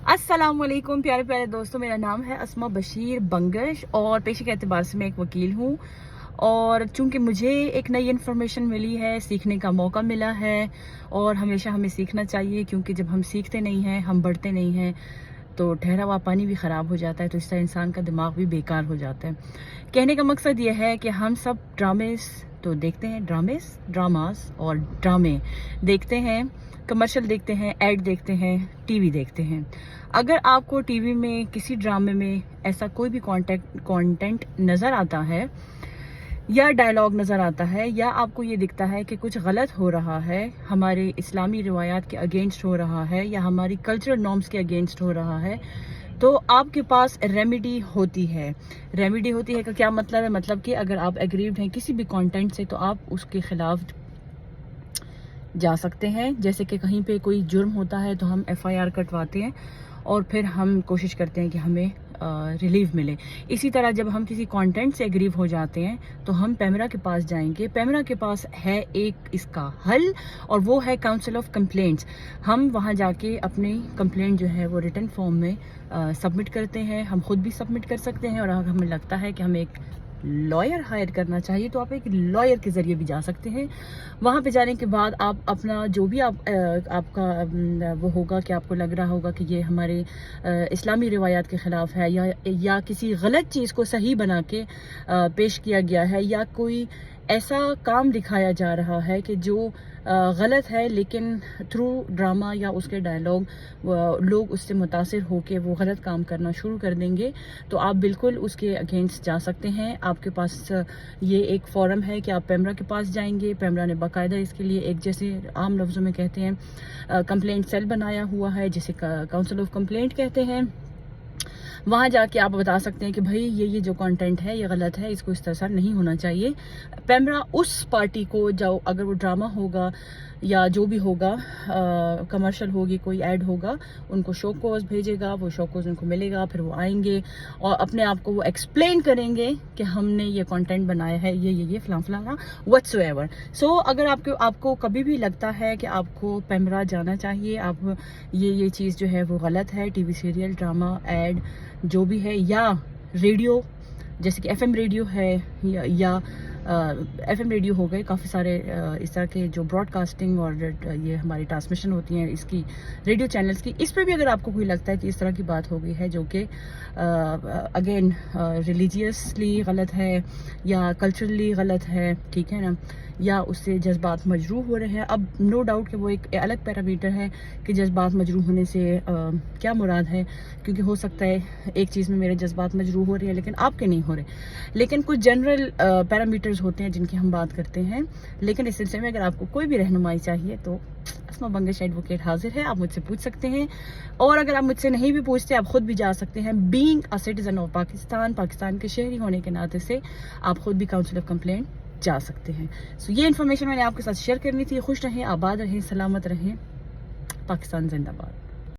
अस्सलाम वालेकुम प्यारे प्यारे दोस्तों, मेरा नाम है अस्मा बशीर बंगश और पेशे के एतबार से मैं एक वकील हूँ। और चूंकि मुझे एक नई इन्फॉर्मेशन मिली है, सीखने का मौका मिला है और हमेशा हमें सीखना चाहिए, क्योंकि जब हम सीखते नहीं हैं, हम बढ़ते नहीं हैं, तो ठहरा हुआ पानी भी ख़राब हो जाता है, तो इससे इंसान का दिमाग भी बेकार हो जाता है। कहने का मकसद ये है कि हम सब ड्रामेस तो देखते हैं, ड्रामास और ड्रामे देखते हैं, कमर्शियल देखते हैं, ऐड देखते हैं, टीवी देखते हैं। अगर आपको टीवी में किसी ड्रामे में ऐसा कोई भी कंटेंट नज़र आता है या डायलॉग नज़र आता है या आपको ये दिखता है कि कुछ गलत हो रहा है, हमारे इस्लामी रिवायात के अगेंस्ट हो रहा है या हमारी कल्चरल नॉर्म्स के अगेंस्ट हो रहा है, तो आपके पास रेमेडी होती है। रेमेडी होती है का क्या मतलब है? मतलब कि अगर आप एग्रीव्ड हैं किसी भी कंटेंट से, तो आप उसके खिलाफ जा सकते हैं। जैसे कि कहीं पे कोई जुर्म होता है तो हम FIR कटवाते हैं और फिर हम कोशिश करते हैं कि हमें रिलीफ मिले। इसी तरह जब हम किसी कंटेंट से एग्रीव हो जाते हैं तो हम पैमरा के पास जाएंगे। पैमरा के पास है एक इसका हल, और वो है काउंसिल ऑफ कंप्लेंट्स। हम वहाँ जाके अपनी कंप्लेंट जो है वो रिटन फॉर्म में सबमिट करते हैं। हम खुद भी सबमिट कर सकते हैं, और अगर हमें लगता है कि हमें एक लॉयर हायर करना चाहिए तो आप एक लॉयर के ज़रिए भी जा सकते हैं। वहाँ पे जाने के बाद आप अपना जो भी आपका वो होगा कि आपको लग रहा होगा कि ये हमारे इस्लामी रिवायात के ख़िलाफ़ है या किसी गलत चीज़ को सही बना के पेश किया गया है, या कोई ऐसा काम दिखाया जा रहा है कि जो गलत है, लेकिन थ्रू ड्रामा या उसके डायलॉग लोग उससे मुतासिर होके वो गलत काम करना शुरू कर देंगे, तो आप बिल्कुल उसके अगेंस्ट जा सकते हैं। आपके पास ये एक फॉरम है कि आप पैमरा के पास जाएंगे। पैमरा ने बाकायदा इसके लिए एक, जैसे आम लफ्ज़ों में कहते हैं, कंप्लेंट सेल बनाया हुआ है, जिसे काउंसिल ऑफ कंप्लेंट कहते हैं। वहाँ जाके आप बता सकते हैं कि भाई ये जो कंटेंट है ये गलत है, इसको इस तरह से नहीं होना चाहिए। पैमरा उस पार्टी को, जो अगर वो ड्रामा होगा या जो भी होगा, कमर्शियल होगी, कोई ऐड होगा, उनको शो कोज भेजेगा। वो शो कोज उनको मिलेगा, फिर वो आएंगे और अपने आप को वो एक्सप्लेन करेंगे कि हमने ये कंटेंट बनाया है, ये फलाना व्हाटसोएवर। सो अगर आपको कभी भी लगता है कि आपको पैमरा जाना चाहिए, आप ये चीज़ जो है वो गलत है, टीवी सीरियल, ड्रामा, ऐड जो भी है, या रेडियो जैसे कि FM रेडियो है या FM रेडियो हो गए, काफ़ी सारे इस तरह के जो ब्रॉडकास्टिंग और ये हमारी ट्रांसमिशन होती हैं इसकी, रेडियो चैनल्स की, इस पर भी अगर आपको कोई लगता है कि इस तरह की बात हो गई है जो कि अगेन रिलीजियसली गलत है या कल्चरली गलत है, ठीक है ना, या उससे जज्बात मजरूह हो रहे हैं। अब नो डाउट कि वो एक अलग पैरामीटर है कि जज्बात मजरूह होने से क्या मुराद है, क्योंकि हो सकता है एक चीज़ में मेरे जज्बात मजरूह हो रहे हैं लेकिन आपके नहीं हो रहे। लेकिन कुछ जनरल पैरामीटर्स होते हैं जिनकी हम बात करते हैं। लेकिन इस सिलसिले में अगर आपको कोई भी रहनुमाई चाहिए तो अस्मा बंगश एडवोकेट हाजिर है, आप मुझसे पूछ सकते हैं। और अगर आप मुझसे नहीं भी पूछते, आप खुद भी जा सकते हैं। Being a citizen of Pakistan के शहरी होने के नाते से आप खुद भी काउंसिल ऑफ कंप्लेंट जा सकते हैं। सो ये इन्फॉर्मेशन मैंने आपके साथ शेयर करनी थी। खुश रहें, आबाद रहें, सलामत रहें। पाकिस्तान जिंदाबाद।